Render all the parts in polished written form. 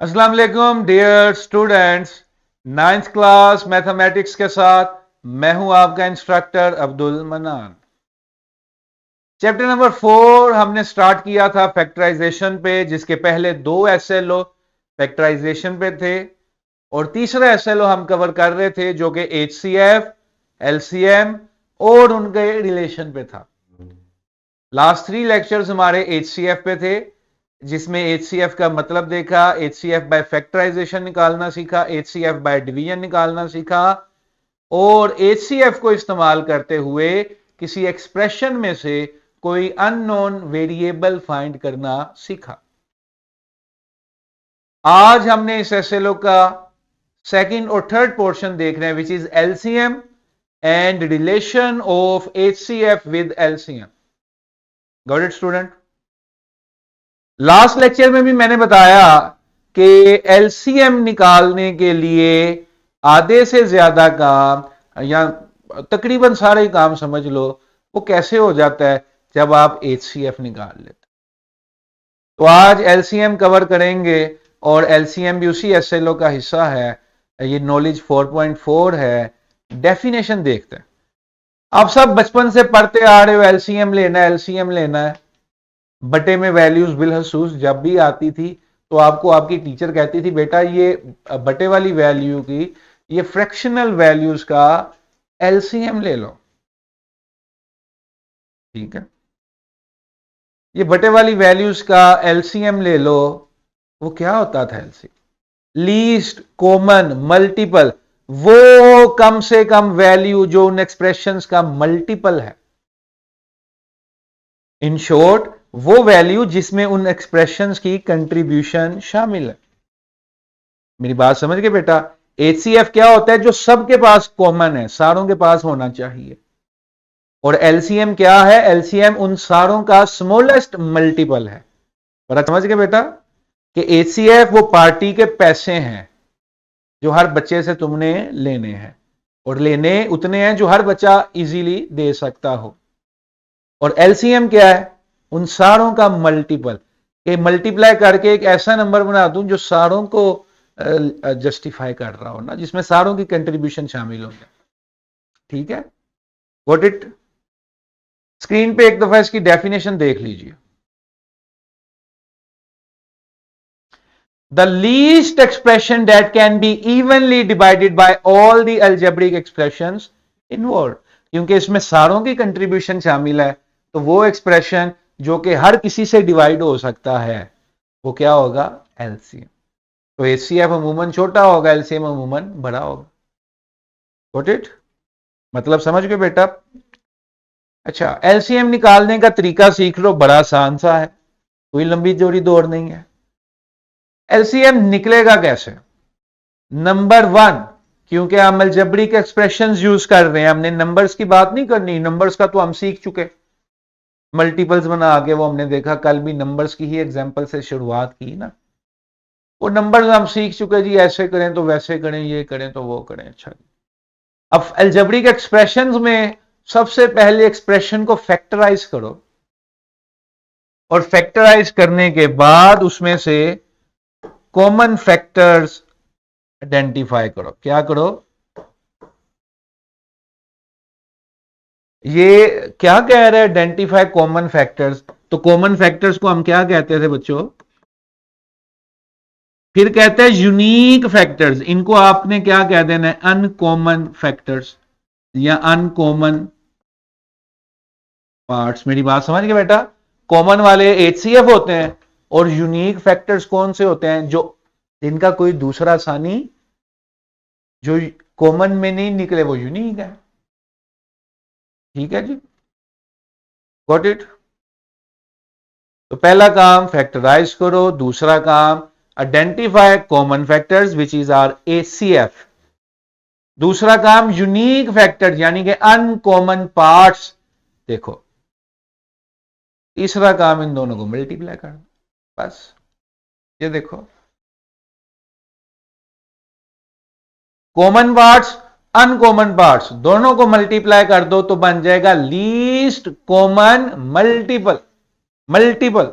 अस्सलाम वालेकुम dear students. Ninth class mathematics के साथ मैं हूं आपका इंस्ट्रक्टर अब्दुल मनान। चैप्टर नंबर 4 हमने स्टार्ट किया था फैक्टराइजेशन पे, जिसके पहले दो एसएलओ फैक्टराइजेशन पे थे और तीसरा एसएलओ हम कवर कर रहे थे जो कि एचसीएफ, एलसीएम और उनके रिलेशन पे था। लास्ट 3 लेक्चर्स हमारे एचसीएफ पे थे, जिसमें एचसीएफ का मतलब देखा, एचसीएफ बाय फैक्टराइजेशन निकालना सीखा, एचसीएफ बाय डिवीजन निकालना सीखा और एचसीएफ को इस्तेमाल करते हुए किसी एक्सप्रेशन में से कोई अननोन वेरिएबल फाइंड करना सीखा। आज हमने इस एसएलओ का सेकंड और थर्ड पोर्शन देख रहे हैं, which is LCM and relation of HCF with LCM. Got it student? Last lecture में भी मैंने बताया कि एलसीएम निकालने के लिए आधे से ज्यादा काम या तकरीबन सारे काम समझ लो वो कैसे हो जाता है जब आप एचसीएफ निकाल लेते। तो आज एलसीएम कवर करेंगे और एलसीएम भी उसी एसएलओ का हिस्सा है। ये नॉलेज 4.4 है। डेफिनेशन देखते हैं। आप सब बचपन से पढ़ते आ रहे हो एलसीएम लेना है, एलसीएम लेना है। बटे में वैल्यूज बिलहसूस जब भी आती थी तो आपको आपकी टीचर कहती थी बेटा ये बटे वाली वैल्यू की, ये फ्रैक्शनल वैल्यूज का एलसीएम ले लो। ठीक है, ये बटे वाली वैल्यूज का एलसीएम ले लो। वो क्या होता था एलसीएम? लीस्ट कॉमन मल्टीपल, वो कम से कम वैल्यू जो उन एक्सप्रेशंस का मल्टीपल है। इन शॉर्ट वो वैल्यू जिसमें उन एक्सप्रेशंस की कंट्रीब्यूशन शामिल है। मेरी बात समझ गए बेटा? एचसीएफ क्या होता है? जो सबके पास कॉमन है, सारों के पास होना चाहिए। और एलसीएम क्या है? एलसीएम उन सारों का स्मॉलेस्ट मल्टीपल है। बड़ा समझ गए बेटा कि एचसीएफ वो पार्टी के पैसे हैं जो हर बच्चे से तुमने लेने हैं, और लेने उतने हैं जो हर बच्चा इजीली दे सकता हो। और एलसीएम क्या है? उन सारों का मल्टीपल। ये मल्टीप्लाई करके एक ऐसा नंबर बना दूं जो सारों को जस्टिफाई कर रहा हो ना, जिसमें सारों की कंट्रीब्यूशन शामिल हो जाए। ठीक है, व्हाट इट? स्क्रीन पे एक दफा इसकी डेफिनेशन देख लीजिए। The least expression that can be evenly divided by all the algebraic expressions involve. क्योंकि इसमें सारों की कंट्रीब्यूशन शामिल है, तो वो एक्सप्रेशन जो कि हर किसी से डिवाइड हो सकता है वो क्या होगा? एलसीएम। तो एचसीएफ अमूमन छोटा होगा, एलसीएम अमूमन बड़ा होगा। Got it? मतलब समझ गए बेटा? अच्छा, एलसीएम निकालने का तरीका सीख लो, बड़ा आसान सा है, कोई लंबी चौड़ी दौड़ नहीं है। एलसीएम निकलेगा कैसे? नंबर 1, क्योंकि हम अलजेब्रिक एक्सप्रेशंस यूज कर रहे हैं, हमने नंबर्स की बात नहीं करनी। नंबर्स का तो हम सीख चुके, मल्टीपल्स बना के वो हमने देखा, कल भी नंबर्स की ही एग्जांपल से शुरुआत की ना। वो नंबर्स हम सीख चुके जी, ऐसे करें तो वैसे करें, ये करें तो वो करें। अच्छा, अब अलजेब्रिक एक्सप्रेशंस में सबसे पहले एक्सप्रेशन को फैक्टराइज करो और फैक्टराइज करने के बाद उसमें से कॉमन फैक्टर्स आइडेंटिफाई करो। क्या करो? ये क्या कह रहे हैं? Identify common factors. तो कॉमन फैक्टर्स को हम क्या कहते थे बच्चों? फिर कहते हैं यूनिक फैक्टर्स। इनको आपने क्या कह देना है? अनकॉमन फैक्टर्स या अनकॉमन पार्ट्स। मेरी बात समझ गए बेटा? कॉमन वाले एचसीएफ होते हैं और यूनिक फैक्टर्स कौन से होते हैं? जो जिनका कोई दूसरा सानी जो कॉमन में नहीं निकले वो यूनिक है। ठीक है जी, गॉट इट? तो पहला काम फैक्टराइज करो, दूसरा काम identify common factors which is our HCF, दूसरा काम यूनिक फैक्टर्स यानी कि अनकॉमन पार्ट्स देखो, तीसरा काम इन दोनों को मल्टीप्लाई करना। बस ये देखो, कॉमन पार्ट्स अनकॉमन पार्ट्स दोनों को मल्टीप्लाई कर दो तो बन जाएगा least common multiple. Multiple,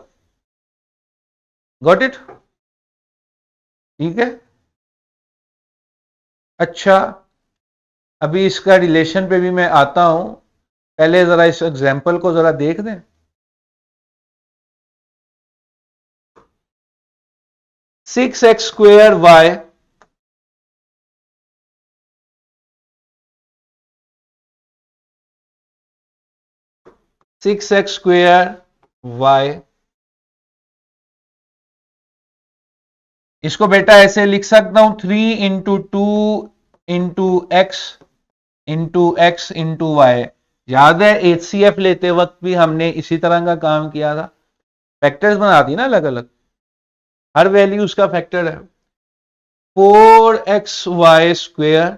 got it? ठीक है। अच्छा, अभी इसका रिलेशन पे भी मैं आता हूं, पहले जरा इस एग्जाम्पल को जरा देख दें। 6x² y 6x² y, इसको बेटा ऐसे लिख सकता हूं 3 into 2 into x into y। याद है HCF लेते वक्त भी हमने इसी तरह का काम किया था, फैक्टर्स बना दी ना अलग अलग, हर वैल्यू उसका फैक्टर है। 4xy²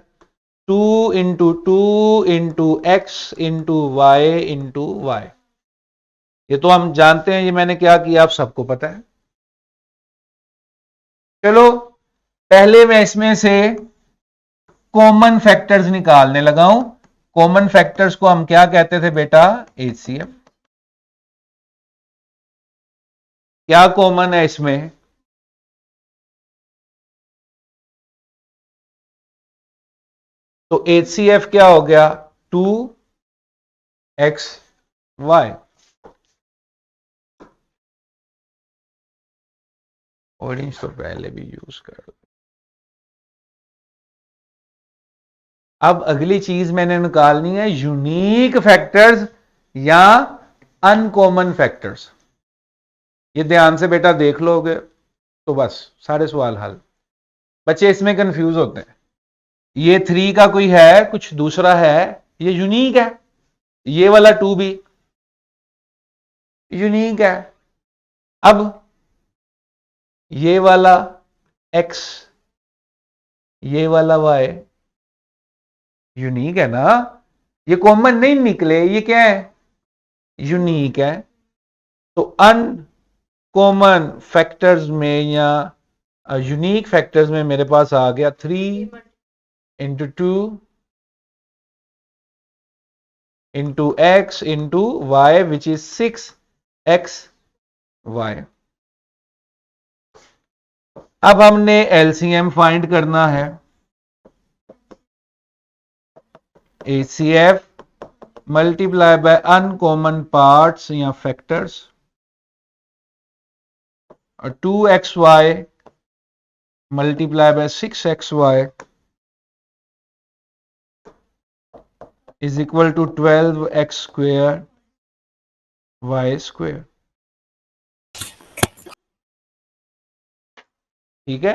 2 into 2 into x into y। ये तो हम जानते हैं, ये मैंने क्या किया आप सबको पता है। चलो पहले मैं इसमें से कॉमन फैक्टर्स निकालने लगा हूं। कॉमन फैक्टर्स को हम क्या कहते थे बेटा? HCF। क्या कॉमन है इसमें? तो HCF क्या हो गया? 2xy। ऑरेंज तो पहले भी यूज कर। अब अगली चीज मैंने निकालनी है यूनिक फैक्टर्स या अनकॉमन फैक्टर्स। ये ध्यान से बेटा देख लोगे तो बस सारे सवाल हल। बच्चे इसमें कंफ्यूज होते हैं, ये 3 का कोई है कुछ दूसरा है, ये यूनिक है, ये वाला 2 भी यूनिक है। अब ये वाला x, ये वाला y यूनिक है ना, ये कॉमन नहीं निकले, ये क्या है? यूनिक है। तो अनकॉमन फैक्टर्स में या यूनिक फैक्टर्स में मेरे पास आ गया 3 into 2 into x into y which is 6xy। अब हमने एलसीएम फाइंड करना है। HCF multiply by uncommon parts या फैक्टर्स, और 2xy multiply by 6xy is equal to 12x² y²। ठीक है।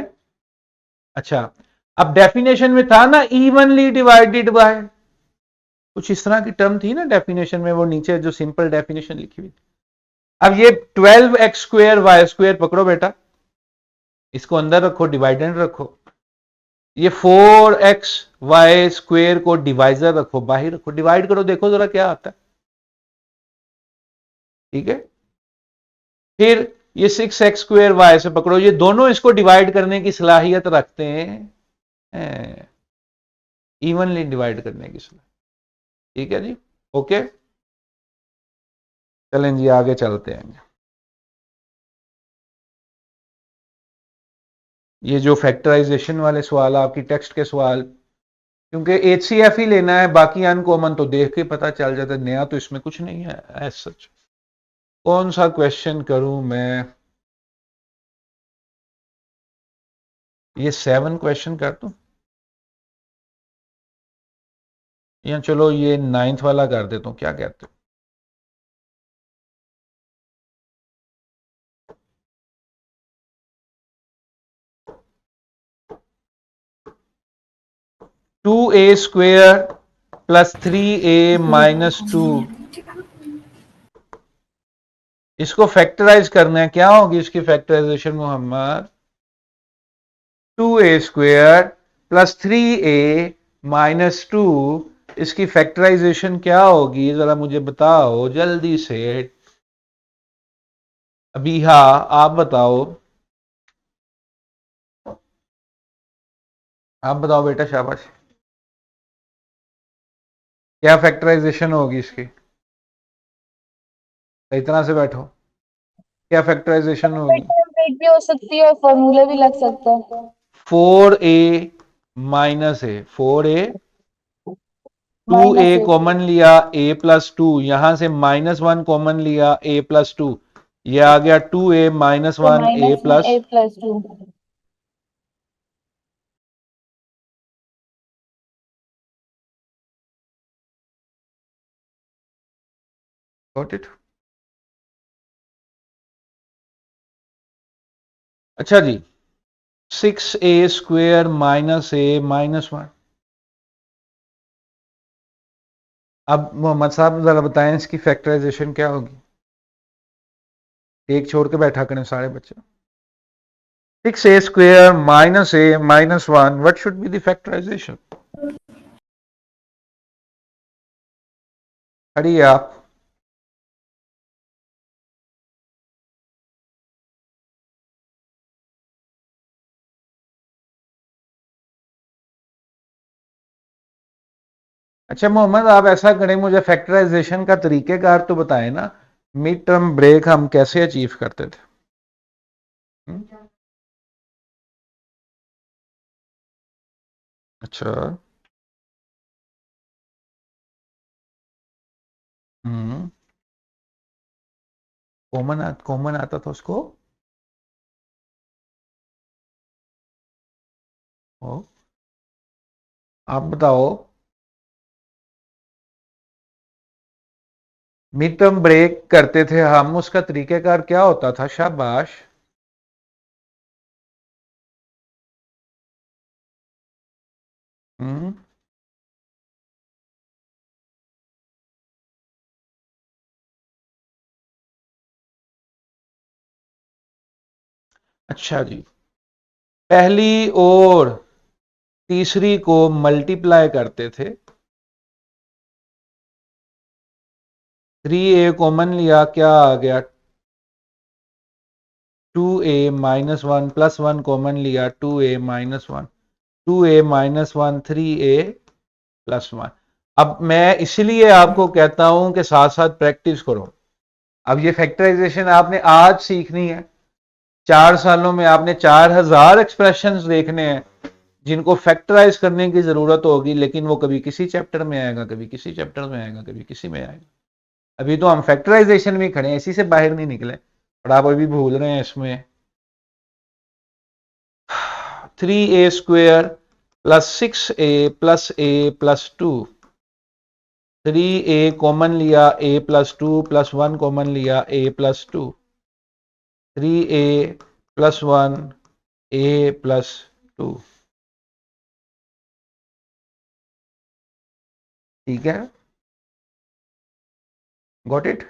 अच्छा, अब डेफिनेशन में था ना इवनली डिवाइडेड बाय, कुछ इस तरह की टर्म थी ना डेफिनेशन में, वो नीचे जो सिंपल डेफिनेशन लिखी हुई थी। अब ये 12x² y² पकड़ो बेटा, इसको अंदर रखो, डिवाइडेंड रखो। ये 4xy² को डिवाइजर रखो, बाहर रखो, डिवाइड करो, देखो जरा क्या आता है। ठीक है। फिर ये 6x² y से पकड़ो, ये दोनों इसको डिवाइड करने की सलाहियत रखते हैं, इवनली डिवाइड करने की सलाहियत। ठीक है जी, ओके। चलें जी आगे चलते हैं। ये जो फैक्टराइजेशन वाले सवाल, आपकी टेक्स्ट के सवाल, क्योंकि HCF ही लेना है, बाकी अनकॉमन तो देख के पता चल जाता है, नया तो इसमें कुछ नहीं है एज सच। कौन सा क्वेश्चन करूं मैं? ये 7 क्वेश्चन कर दूं, या चलो ये 9th वाला कर देता हूं, क्या कहते हो? (2a² + 3a - 2), इसको फैक्टराइज करना है, क्या होगी इसकी फैक्टराइजेशन मोहम्मद? 2a² + 3a - 2, इसकी फैक्टराइजेशन क्या होगी जरा मुझे बताओ जल्दी से। अभी हाँ आप बताओ, आप बताओ बेटा, शाबाश। क्या फैक्टराइजेशन होगी इसकी? सही तरह से बैठो, क्या फैक्टराइजेशन होगी? वेट भी हो सकती है और फॉर्मूला भी लग सकता है। 4a माइनस ए, 4a, 2a माइनस ए कॉमन लिया, a+2, यहां से -1 कॉमन लिया, a+2, ये आ गया 2a माइनस तो 1 a -1 plus, A plus 2। Got it. अच्छा जी, 6a² माइनस ए माइनस 1। अब मोहम्मद साहब जरा बताएं इसकी फैक्टराइजेशन क्या होगी। एक छोड़ के बैठा करें सारे बच्चे। 6a² minus A minus 1, what should be the factorization? Hari आप। अच्छा मोहम्मद, आप ऐसा करें, मुझे फैक्टराइजेशन का तरीकेकार तो बताएं ना। मिड टर्म ब्रेक हम कैसे अचीव करते थे? अच्छा। हम्म। कॉमन आता था उसको। ओ, आप बताओ। मिड टर्म ब्रेक करते थे हम, उसका तरीकेकार क्या होता था? शाबाश। हम्म। अच्छा जी, पहली और तीसरी को मल्टीप्लाई करते थे। 3a कॉमन लिया, क्या आ गया? 2a माइनस 1 प्लस 1 कॉमन लिया, 2a minus 1, 2a minus 1, 3a plus 1। अब मैं इसलिए आपको कहता हूं कि साथ साथ प्रैक्टिस करो। अब ये फैक्टराइजेशन आपने आज सीखनी है। 4 सालों में आपने 4000 एक्सप्रेशंस देखने हैं जिनको फैक्टराइज करने की जरूरत होगी, लेकिन वो कभी किसी चैप्टर में आएगा, कभी किसी चैप्टर में आएगा, कभी किसी में आएगा। अभी तो हम फैक्टराइजेशन में खड़े हैं, इसी से बाहर नहीं निकले और आप अभी भूल रहे हैं इसमें। 3a² plus 6a plus a plus 2, 3a common लिया, a+2 प्लस 1 कॉमन लिया, a+2, 3a प्लस 1 a+2। ठीक है, गॉट इट।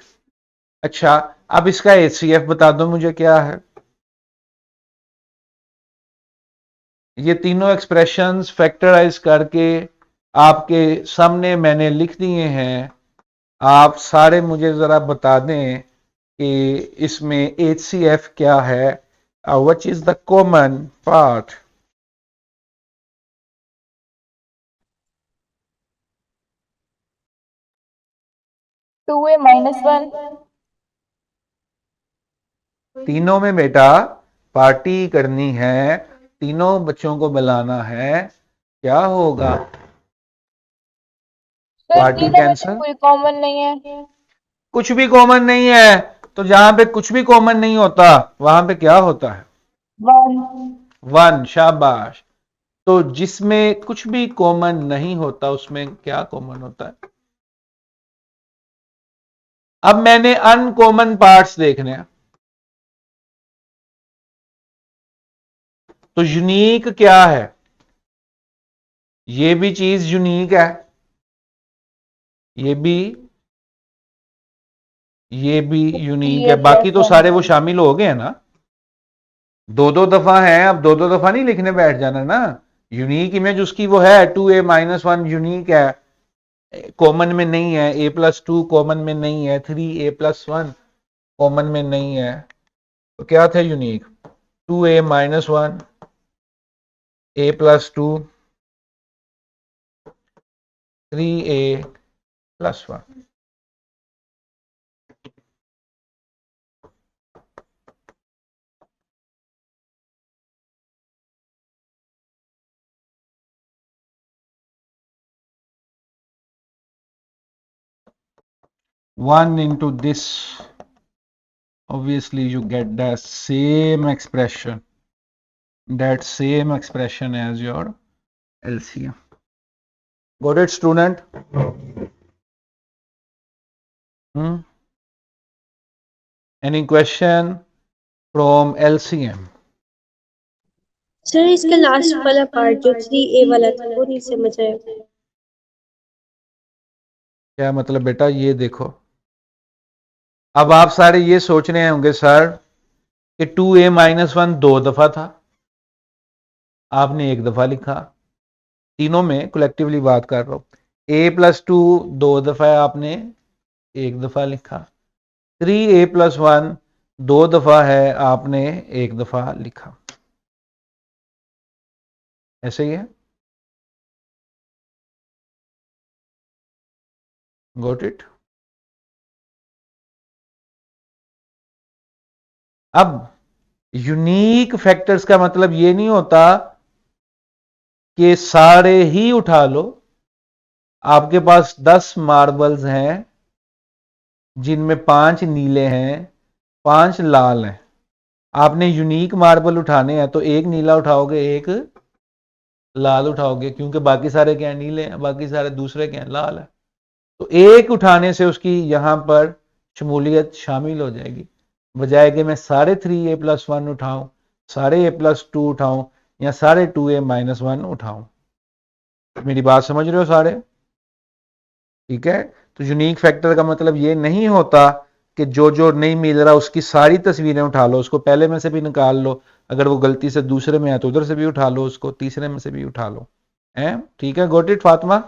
अच्छा, अब इसका HCF बता दो मुझे क्या है। ये तीनों एक्सप्रेशंस फैक्टराइज करके आपके सामने मैंने लिख दिए हैं। आप सारे मुझे जरा बता दें कि इसमें HCF क्या है, which is the common part. 2a minus 1। तीनों में बेटा पार्टी करनी है, तीनों बच्चों को बुलाना है, क्या होगा? सर पार्टी तीनों में तो कैंसल। कोई कॉमन नहीं है। कुछ भी कॉमन नहीं है, तो जहां पे कुछ भी कॉमन नहीं होता वहां पे क्या होता है? 1। 1, शाबाश। तो जिसमें कुछ भी कॉमन नहीं होता उसमें क्या कॉमन होता है? अब मैंने अनकॉमन पार्ट्स देखने हैं। तो यूनिक क्या है? ये भी चीज यूनिक है, ये भी यूनिक है, 3a बाकी प्लस तो 1। सारे वो शामिल हो गए हैं ना। दो दो दफा है, अब दो दो दफा नहीं लिखने बैठ जाना ना। यूनिक इमेज उसकी वो है 2a-1 यूनिक है, कॉमन में नहीं है। a+2 कॉमन में नहीं है, 3a+1 कॉमन में नहीं है। तो क्या थे unique? 2a-1, a+2, 3a+1। 1 into this, obviously you get the same expression, that same expression as your LCM. Got it, student? Any question from LCM? Sir इसका लास्ट वाला पार्ट जो 3a वाला था वो नहीं समझ आया। क्या मतलब बेटा? ये देखो, अब आप सारे ये सोच रहे होंगे सर कि 2a - 1 2 दफा था, आपने एक दफा लिखा। तीनों में कलेक्टिवली बात कर रहा हूं। a + 2 2 दफा है, आपने एक दफा लिखा। 3a + 1 2 दफा है, आपने एक दफा लिखा। ऐसे ही है। Got it? अब यूनिक फैक्टर्स का मतलब ये नहीं होता कि सारे ही उठा लो। आपके पास 10 मार्बल्स हैं जिनमें 5 नीले हैं, 5 लाल हैं। आपने यूनिक मार्बल उठाने हैं तो एक नीला उठाओगे, एक लाल उठाओगे, क्योंकि बाकी सारे क्या है? नीले हैं, बाकी सारे दूसरे क्या है? लाल है। तो एक उठाने से उसकी यहां पर शमूलियत शामिल हो जाएगी, बजाय कि मैं सारे 3a + 1 उठाऊं, सारे a + 2 उठाऊं, या सारे 2a - 1 उठाऊं। मेरी बात समझ रहे हो सारे? ठीक है। तो यूनिक फैक्टर का मतलब ये नहीं होता कि जो जो नहीं मिल रहा उसकी सारी तस्वीरें उठा लो, उसको पहले में से भी निकाल लो, अगर वो गलती से दूसरे में है तो उधर से भी उठा लो, उसको तीसरे में से भी उठा लो। है? ठीक है। Got it Fatima?